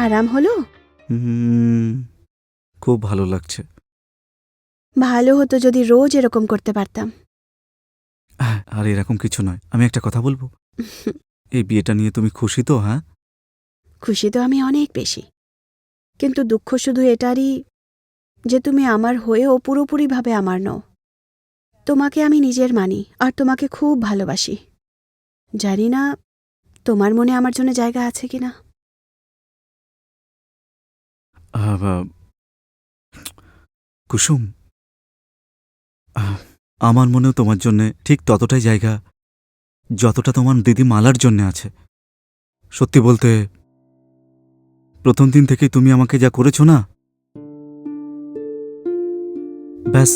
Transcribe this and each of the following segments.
আরাম হলো? খুব ভালো লাগছে। ভালো হতো যদি রোজ এরকম করতে পারতাম। আর এরকম কিছু নয়। আমি একটা কথা বলবো? এই বিয়েটা নিয়ে তুমি খুশি তো? হ্যাঁ, খুশি তো আমি অনেক বেশি, কিন্তু দুঃখ শুধু এটারই যে তুমি আমার হয়েও পুরোপুরিভাবে আমার নও। তোমাকে আমি নিজের মানি আর তোমাকে খুব ভালোবাসি। জানি না তোমার মনে আমার জন্য জায়গা আছে কিনা। কুসুম, আমার মনেও তোমার জন্যে ঠিক ততটাই জায়গা যতটা তোমার দিদি মালার জন্যে আছে। সত্যি বলতে, প্রথম দিন থেকেই তুমি আমাকে যা করেছো না, ব্যাস,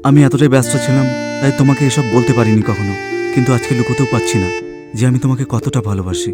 আমি এতটাই ব্যস্ত ছিলাম তাই তোমাকে এসব বলতে পারিনি কখনো। কিন্তু আজকে লুকোতেও পাচ্ছি না যে আমি তোমাকে কতটা ভালোবাসি।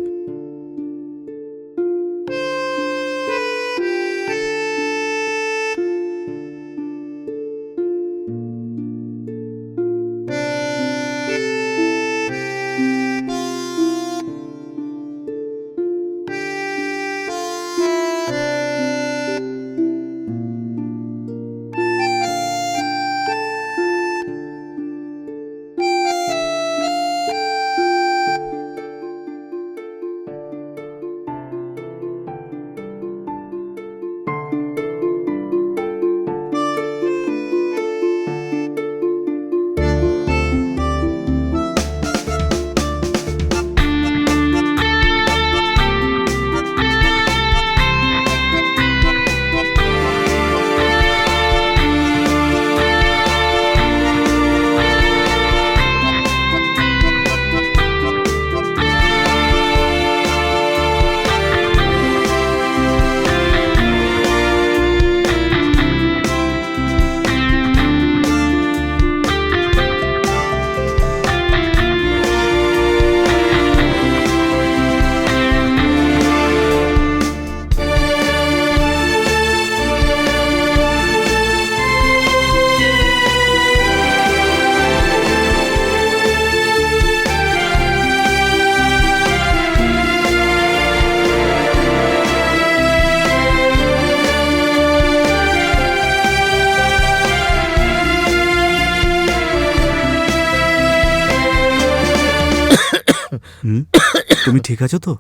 তুমি ঠিক আছো তো?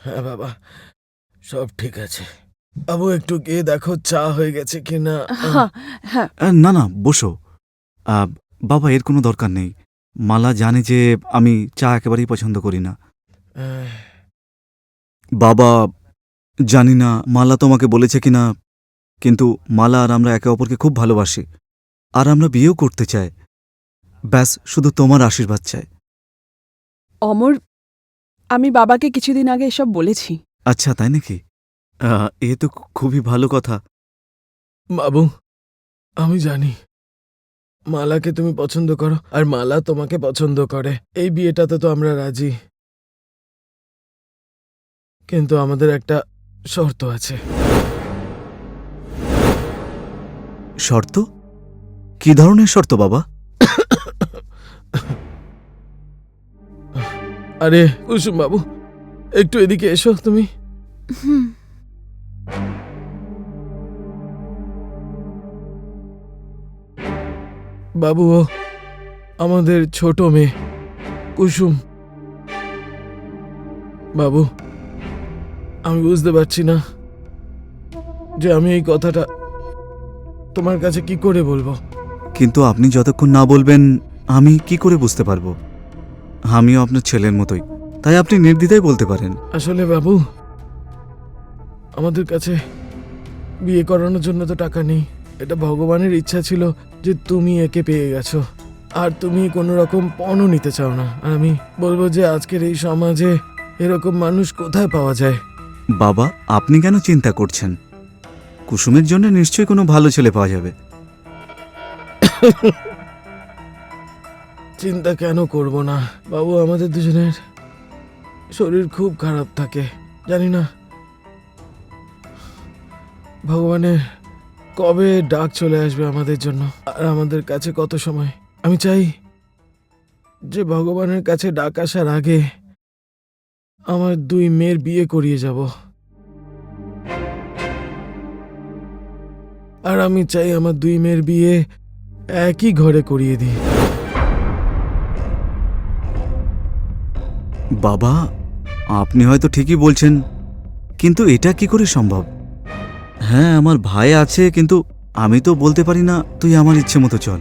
হ্যাঁ বাবা, সব ঠিক আছে। বাবু, একটু গিয়ে দেখো চা হয়ে গেছে কিনা। হ্যাঁ, হ্যাঁ। না না, বসো। বাবা, এর কোনো দরকার নেই। মালা জানে যে আমি চা একেবারেই পছন্দ করি না। বাবা, জানি না মালা তোমাকে বলেছে কিনা, কিন্তু মালা আর আমরা একে অপরকে খুব ভালোবাসি, আর আমরা বিয়েও করতে চাই। ব্যাস, শুধু তোমার আশীর্বাদ চাই। অমর, আমি বাবাকে কিছুদিন আগে এসব বলেছি। আচ্ছা, তাই নাকি? এ তো খুবই ভালো কথা। বাবু, আমি জানি মালাকে তুমি পছন্দ করো আর মালা তোমাকে পছন্দ করে। এই বিয়েটাতে তো আমরা রাজি, কিন্তু আমাদের একটা শর্ত আছে। শর্ত? কি ধরনের শর্ত বাবা? আরে কুসুম বাবু, একটু এদিকে এসো তুমি। হুম। বাবু, ও আমাদের ছোট মেয়ে কুসুম। বাবু, আমি বুঝতে পারছি না যে আমি এই কথাটা তোমার কাছে কি করে বলবো। কিন্তু আপনি যতক্ষণ না বলবেন আমি কি করে বুঝতে পারবো? আমিও আপনার ছেলের মতোই, তাই আপনি নির্দ্বিধায় বলতে পারেন। আসলে বাবু, আমাদের কাছে বিয়ে করানোর জন্য তো টাকা নেই। এটা ভগবানের ইচ্ছা ছিল যে তুমি একে পেয়ে গেছো, আর তুমি কোনো রকম পণও নিতে চাও না। আর আমি বলবো যে আজকের এই সমাজে এরকম মানুষ কোথায় পাওয়া যায়। বাবা, আপনি কেন চিন্তা করছেন? কুসুমের জন্য নিশ্চয়ই কোনো ভালো ছেলে পাওয়া যাবে। চিন্তা কেন করব না বাবু, আমাদের দুজনের শরীর খুব খারাপ থাকে। জানি না ভগবানের কবে ডাক চলে আসবে আমাদের জন্য, আর আমাদের কাছে কত সময়। আমি চাই যে ভগবানের কাছে ডাক আসার আগে আমার দুই মেয়ের বিয়ে করিয়ে যাব। আর আমি চাই আমার দুই মেয়ের বিয়ে একই ঘরে করিয়ে দিই। বাবা, আপনি হয়তো ঠিকই বলছেন, কিন্তু এটা কি করে সম্ভব? হ্যাঁ, আমার ভাই আছে, কিন্তু আমি তো বলতে পারি না তুই আমার ইচ্ছে মতো চল।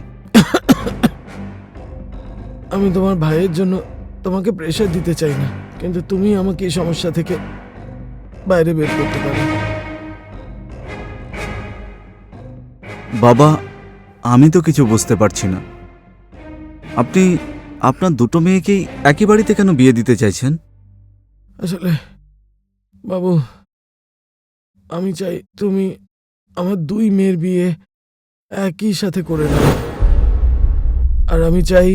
আমি তোমার ভাইয়ের জন্য তোমাকে প্রেশার দিতে চাই না, কিন্তু তুমি আমাকে এই সমস্যা থেকে বাইরে বের করতে পারো। বাবা, আমি তো কিছু বুঝতে পারছি না। আপনি আপনার দুটো মেয়েকেই একই বাড়িতে কেন বিয়ে দিতে চাইছেন? আসলে বাবু, আমি চাই তুমি আমার দুই মেয়ের বিয়ে একই সাথে করে নাও। আর আমি চাই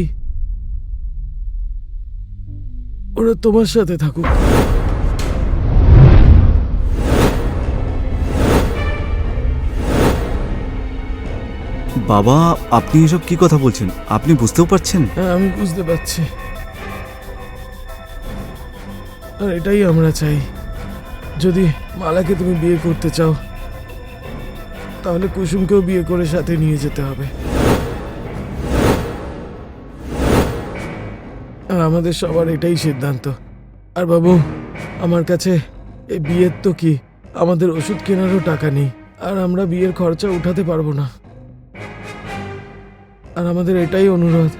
ওরা তোমার সাথে থাকুক। বাবা, আপনি এসব কি কথা বলছেন? আপনি বুঝতেও পারছেন? হ্যাঁ, আমি বুঝতে পারছি। আর এটাই আমরা চাই। যদি মালাকে তুমি বিয়ে করতে চাও, তাহলে কুসুমকেও বিয়ে করে সাথে নিয়ে যেতে হবে। আর আমাদের সবার এটাই সিদ্ধান্ত। আর বাবু, আমার কাছে এই বিয়ের তো কি, আমাদের ওষুধ কেনারও টাকা নেই, আর আমরা বিয়ের খরচা উঠাতে পারবো না। আর আমাদের এটাই অনুরোধ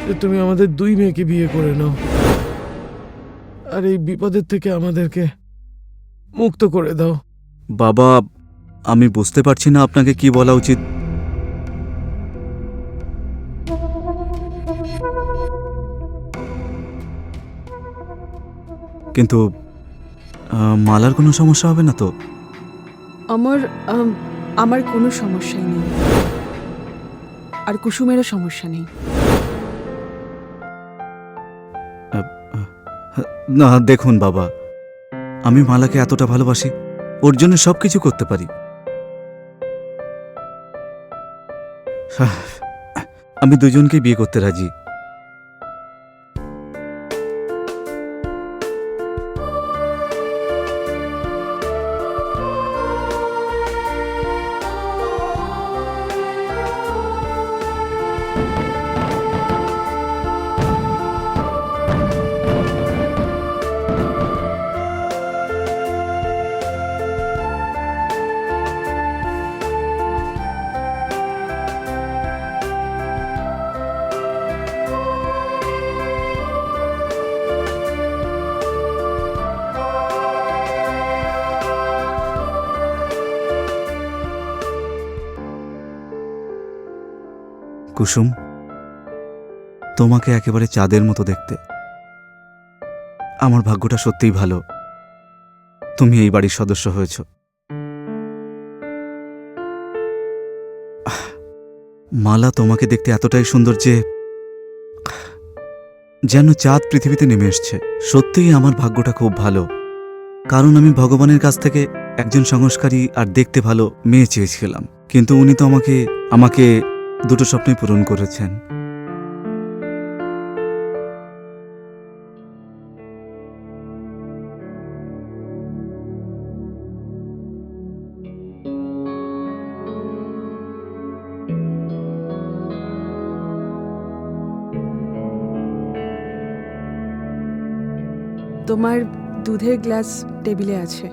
যে তুমি আমাদের দুই মেয়েকে বিয়ে করে নাও, আর এই বিপদের থেকে আমাদেরকে মুক্ত করে দাও। বাবা, আমি বুঝতে পারছি না আপনাকে কি বলা উচিত। কিন্তু মালার কোনো সমস্যা হবে না তো? অমর, আমার কোনো সমস্যাই নেই, আর কুসুমেরও সমস্যা নেই। না, দেখুন বাবা, আমি মালাকে এতটা ভালোবাসি, ওর জন্য সবকিছু করতে পারি। আমি দুজনকে বিয়ে করতে রাজি। কুসুম, তোমাকে একেবারে চাঁদের মতো দেখতে। আমার ভাগ্যটা সত্যিই ভালো, তুমি এই বাড়ির সদস্য হয়েছ। মালা তোমাকে দেখতে এতটাই সুন্দর যে যেন চাঁদ পৃথিবীতে নেমে এসছে। সত্যিই আমার ভাগ্যটা খুব ভালো, কারণ আমি ভগবানের কাছ থেকে একজন সংস্কারী আর দেখতে ভালো মেয়ে চেয়েছিলাম, কিন্তু উনি তো আমাকে দুটো স্বপ্নই পূরণ করেছেন। তোমার দুধের গ্লাস টেবিলে আছে।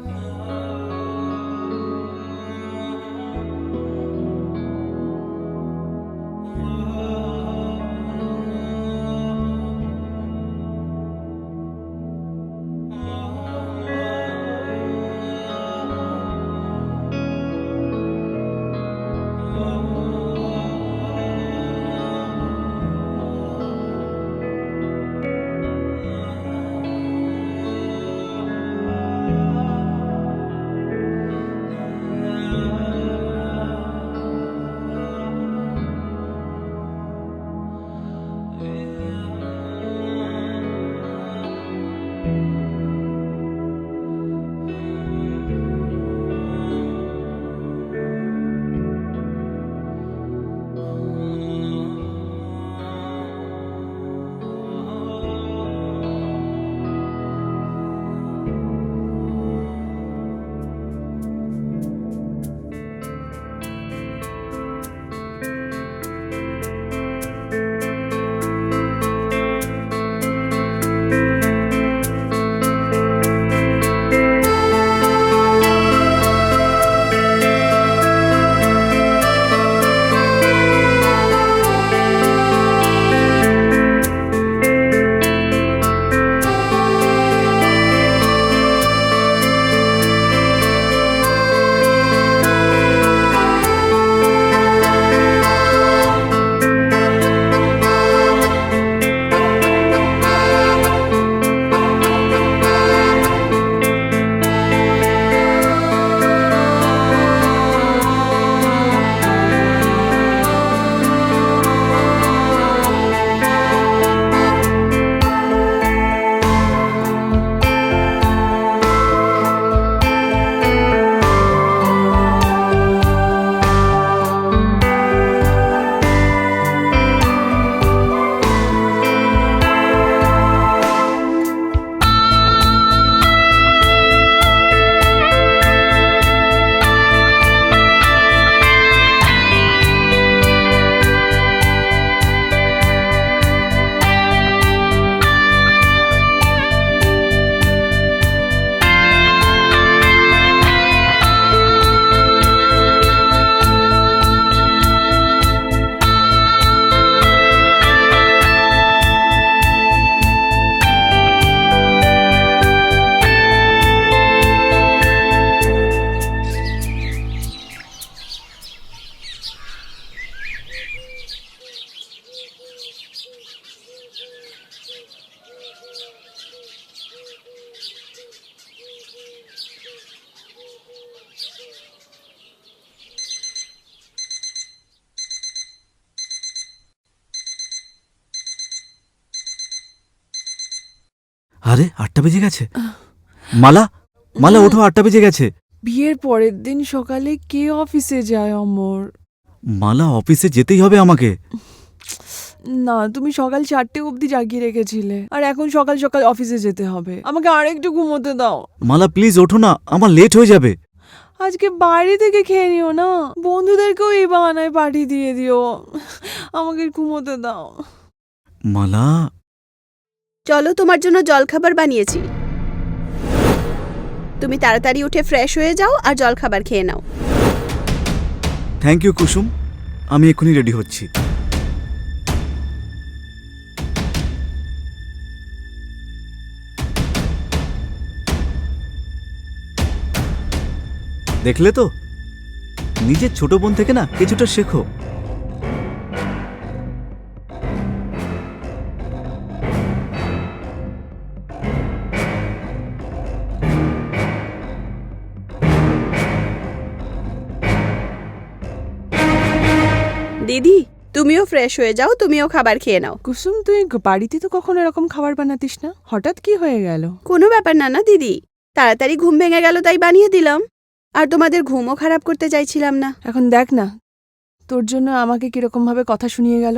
আরে 8টা বেজে গেছে। মালা, মালা ওঠো, 8টা বেজে গেছে। বিয়ের পরের দিন সকালে কে অফিসে যায় অমর? মালা, অফিসে যেতেই হবে আমাকে। না, তুমি সকাল 4টে অবধি জাগিয়ে রেখেছিলে, আর এখন সকাল সকাল অফিসে যেতে হবে। আমাকে আরেকটু ঘুমোতে দাও। মালা প্লিজ ওঠো না, আমার লেট হয়ে যাবে। আজকে বাইরে থেকে খেয়ে নিও না, বন্ধুদেরকেও এই বাহানায় পাঠিয়ে দিয়ে দিও। আমাকে ঘুমোতে দাও। মালা, চলো, তোমার জন্য জলখাবার বানিয়েছি। তুমি তাড়াতাড়ি উঠে ফ্রেশ হয়ে যাও আর জলখাবার খেয়ে নাও। থ্যাংক ইউ কুসুম, আমি এক্ষুনি রেডি হচ্ছি। দেখলে তো, নিজের ছোট বোন থেকে না কিছুটা শেখো। দিদি, তুমিও ফ্রেশ হয়ে যাও, তুমিও খাবার খেয়ে নাও। কুসুম, তুই বাড়িতে তো কখনো এরকম খাবার বানাতিস না, হঠাৎ কি হয়ে গেল? কোনো ব্যাপার না না দিদি, তাড়াতাড়ি ঘুম ভেঙে গেল তাই বানিয়ে দিলাম। আর তোমাদের ঘুমও খারাপ করতে চাইছিলাম না। এখন দেখ না, তোর জন্য আমাকে কিরকম ভাবে কথা শুনিয়ে গেল।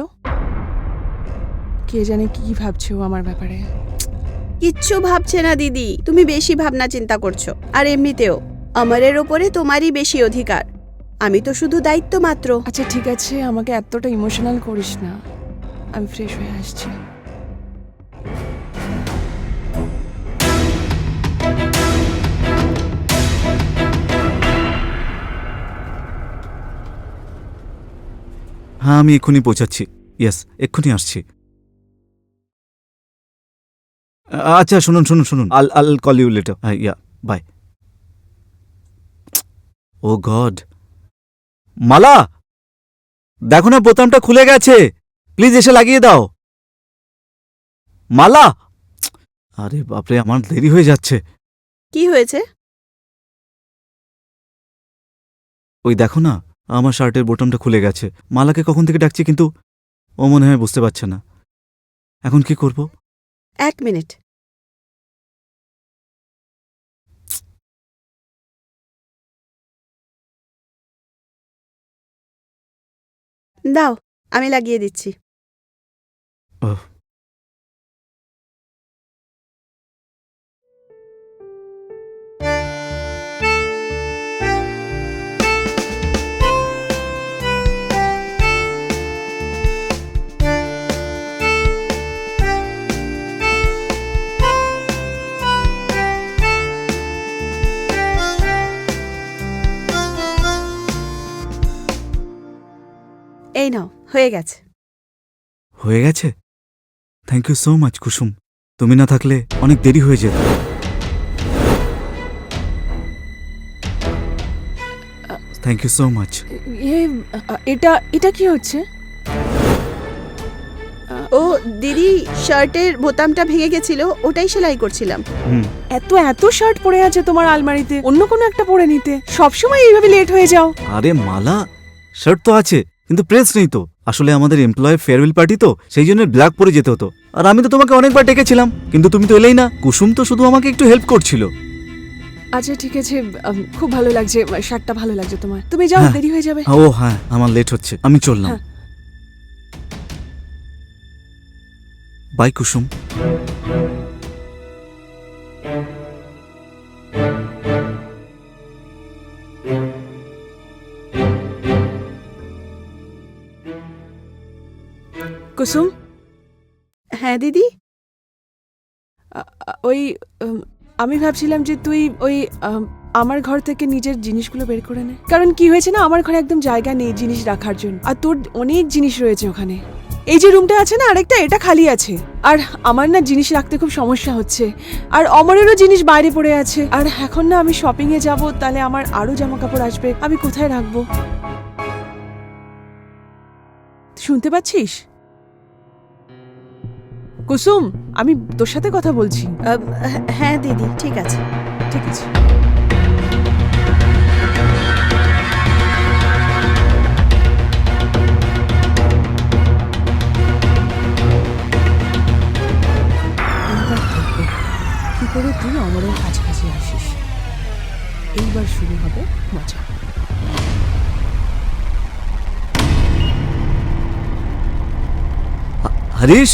কে জানে কি ভাবছে ও আমার ব্যাপারে। কিচ্ছু ভাবছে না দিদি, তুমি বেশি ভাবনা চিন্তা করছো। আর এমনিতেও অমরের ওপরে তোমারই বেশি অধিকার, আমি তো শুধু দায়িত্ব মাত্র। আচ্ছা ঠিক আছে, আমাকে এতটা ইমোশনাল করিস না, আমি ফ্রেশ হয়ে আসছি। হ্যাঁ, আমি এক্ষুনি পৌঁছাচ্ছি। ইয়েস, এক্ষুনি আসছি। আচ্ছা শুনুন শুনুন শুনুন, I'll call you later. Yeah, bye. Oh God, Mala, দেখো না বোতামটা খুলে গেছে, প্লিজ এসে লাগিয়ে দাও। মালা, আরে বাপরে, আমার দেরি হয়ে যাচ্ছে। কি হয়েছে? ওই দেখো না, আমার শার্টের বোতামটা খুলে গেছে। মালাকে কখন থেকে ডাকছি, কিন্তু ও মনে হয় বুঝতে পারছে না। এখন কি করব? 1 মিনিট। দাও, আমি লাগিয়ে দিচ্ছি। ওহ, এই নাও, হয়ে গেছে। হয়ে গেছে? Thank you so much Kusum, তুমি না থাকলে অনেক দেরি হয়ে যেত। Thank you so much. এটা এটা কি হচ্ছে? ও দিদি, শার্টের বোতামটা ভেঙে গেছিল, ওটাই সেলাই করছিলাম। হুম, এত এত শার্ট পরে আছে তোমার আলমারিতে, অন্য কোনো একটা পরে নিতে। সবসময় এইভাবে লেট হয়ে যাও। আরে মালা, শার্ট তো আছে কিন্তু প্রেস নেই তো। আসলে আমাদের এমপ্লয় ফেয়ারওয়েল পার্টি তো, সেই জন্য ব্ল্যাক পরে যেতে হতো। আর আমি তো তোমাকে অনেকবার ডেকেছিলাম, কিন্তু তুমি তো এলেই না। কুসুম তো শুধু আমাকে একটু হেল্প করছিল। আচ্ছা ঠিক আছে, খুব ভালো লাগছে, শার্টটা ভালো লাগছে তোমার। তুমি যাও, হ্যাঁ। দেরি হয়ে যাবে। ও হ্যাঁ, আমার লেট হচ্ছে, আমি চললাম। হ্যাঁ। বাই কুসুম। কুসুম, হ্যাঁ দিদি। ওই আমি ভাবছিলাম যে তুই ওই আমার ঘর থেকে নিজের জিনিসগুলো বের করে নে। কারণ কি হয়েছে না, আমার ঘরে একদম জায়গা নেই জিনিস রাখার জন্য, আর তোর অনেক জিনিস রয়েছে ওখানে। এই যে রুমটা আছে না আরেকটা, এটা খালি আছে। আর আমার না জিনিস রাখতে খুব সমস্যা হচ্ছে। আর অমরেরও জিনিস বাইরে পড়ে আছে। আর এখন না আমি শপিং এ যাব, তাহলে আমার আরো জামা কাপড় আসবে, আমি কোথায় রাখবো? শুনতে পাচ্ছিস কুসুম? আমি তোর সাথে কথা বলছি। হ্যাঁ দিদি, ঠিক আছে। ঠিক আছে। এইবার শুরু হবে মজা। হরিশ,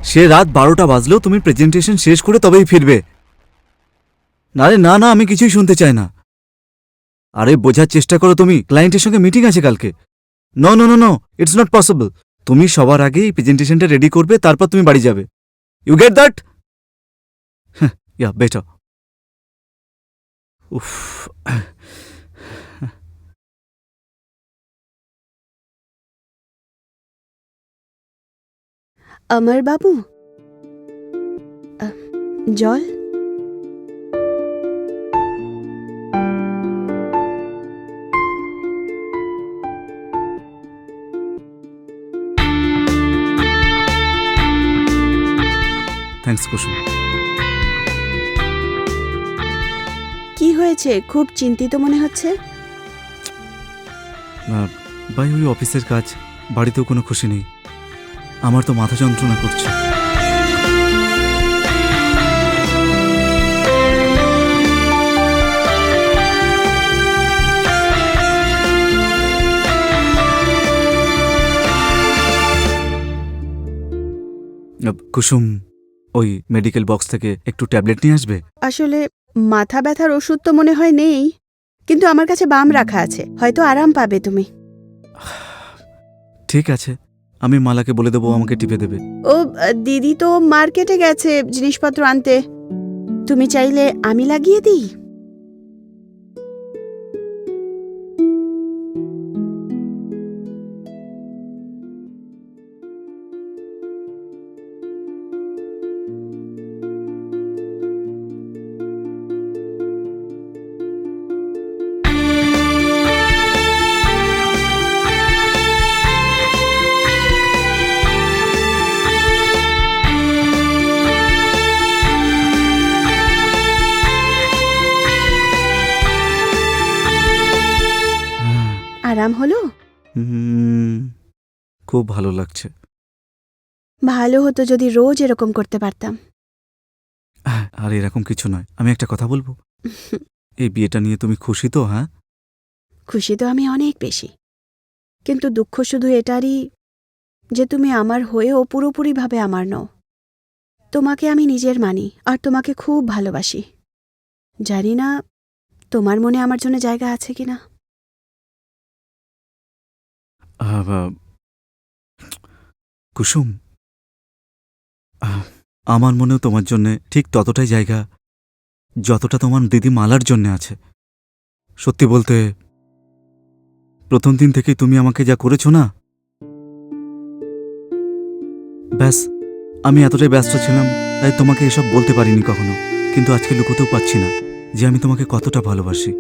সে রাত 12টা বাজলেও তুমি প্রেজেন্টেশন শেষ করে তবেই ফিরবে। আরে না না, আমি কিছুই শুনতে চাই না। আরে বোঝার চেষ্টা করো, তুমি ক্লায়েন্টের সঙ্গে মিটিং আছে কালকে। No no no no, it's not possible. তুমি সবার আগেই প্রেজেন্টেশনটা রেডি করবে, তারপর তুমি বাড়ি যাবে। You get that? Yeah better. উফ। অমর বাবু, জল। থ্যাঙ্কস কুসুম। কি হয়েছে? খুব চিন্তিত মনে হচ্ছে। ভাই, ওই অফিসের কাজ, বাড়িতেও কোনো খুশি নেই। আমার তো মাথা যন্ত্রণা করছে। কুসুম, ওই মেডিকেল বক্স থেকে একটু ট্যাবলেট নিয়ে আসবে। আসলে মাথা ব্যথার ওষুধ তো মনে হয় নেই, কিন্তু আমার কাছে বাম রাখা আছে, হয়তো আরাম পাবে তুমি। ঠিক আছে, আমি মালাকে বলে দেবো, আমাকে টিপে দেবে। ও দিদি তো মার্কেটে গেছে জিনিসপত্র আনতে, তুমি চাইলে আমি লাগিয়ে দিই। আরাম হলো? হুম, খুব ভালো লাগছে। ভালো হতো যদি রোজ এরকম করতে পারতাম। আর এরকম কিছু নয়। আমি একটা কথা বলবো, এই বিয়েটা নিয়ে তুমি খুশি তো? হ্যাঁ, খুশি তো আমি অনেক বেশি, কিন্তু দুঃখ শুধু এটারই যে তুমি আমার হয়েও পুরোপুরিভাবে আমার নও। তোমাকে আমি নিজের মানি আর তোমাকে খুব ভালোবাসি। জানি না তোমার মনে আমার জন্য জায়গা আছে কিনা। কুসুম, আমার মনেও তোমার জন্যে ঠিক ততটাই জায়গা যতটা তোমার দিদি মালার জন্যে আছে। সত্যি বলতে, প্রথম দিন থেকেই তুমি আমাকে যা করেছো না, ব্যাস, আমি এতটাই ব্যস্ত ছিলাম তাই তোমাকে এসব বলতে পারিনি কখনো। কিন্তু আজকে লুকোতেও পাচ্ছি না যে আমি তোমাকে কতটা ভালোবাসি।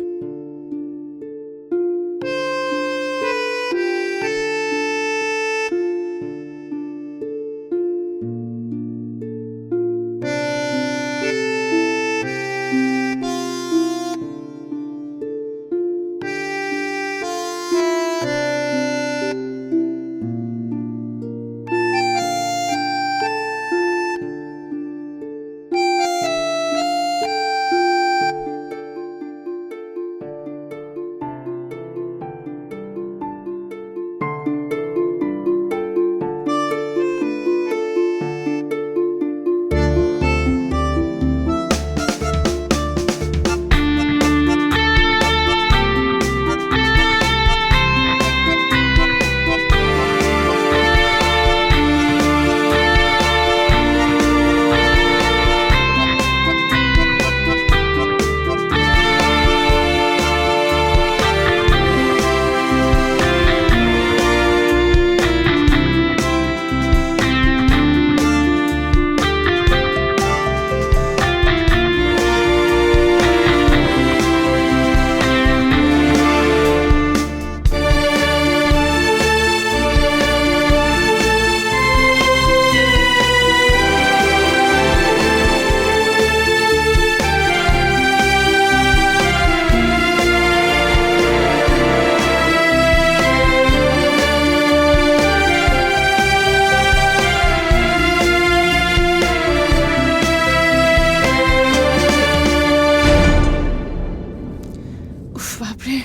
বাপরে,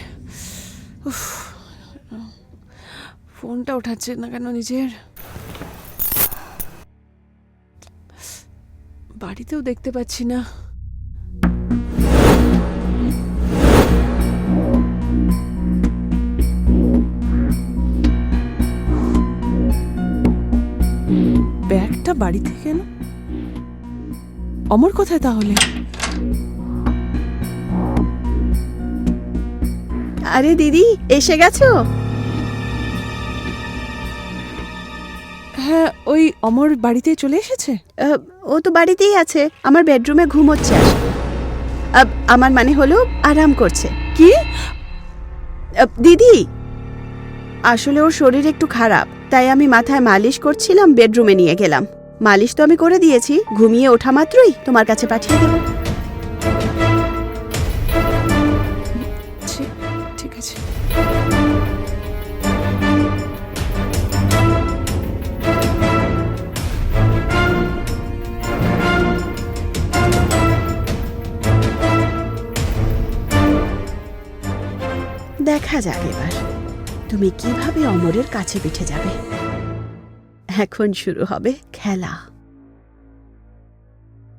উফ, ফোনটা ওঠাচ্ছে না কেন নিজের? বাড়িতেও দেখতে পাচ্ছি না। ব্যাগটা বাড়িতে কেন? অমর কোথায় তাহলে? আরে দিদি, এসে গেছো? হ্যাঁ, ওই অমর বাড়িতে চলে এসেছে। ও তো বাড়িতেই আছে, আমার বেডরুমে ঘুমোচ্ছে। আমার মানে হলো আরাম করছে। কি? দিদি, আসলে ওর শরীর একটু খারাপ, তাই আমি মাথায় মালিশ করছিলাম, বেডরুমে নিয়ে গেলাম। মালিশ তো আমি করে দিয়েছি, ঘুমিয়ে ওঠা মাত্রই তোমার কাছে পাঠিয়ে দেব। ঠিক আছে। দেখা যাক এবার তুমি কিভাবে অমরের কাছে পিঠে যাবে। এখন শুরু হবে খেলা।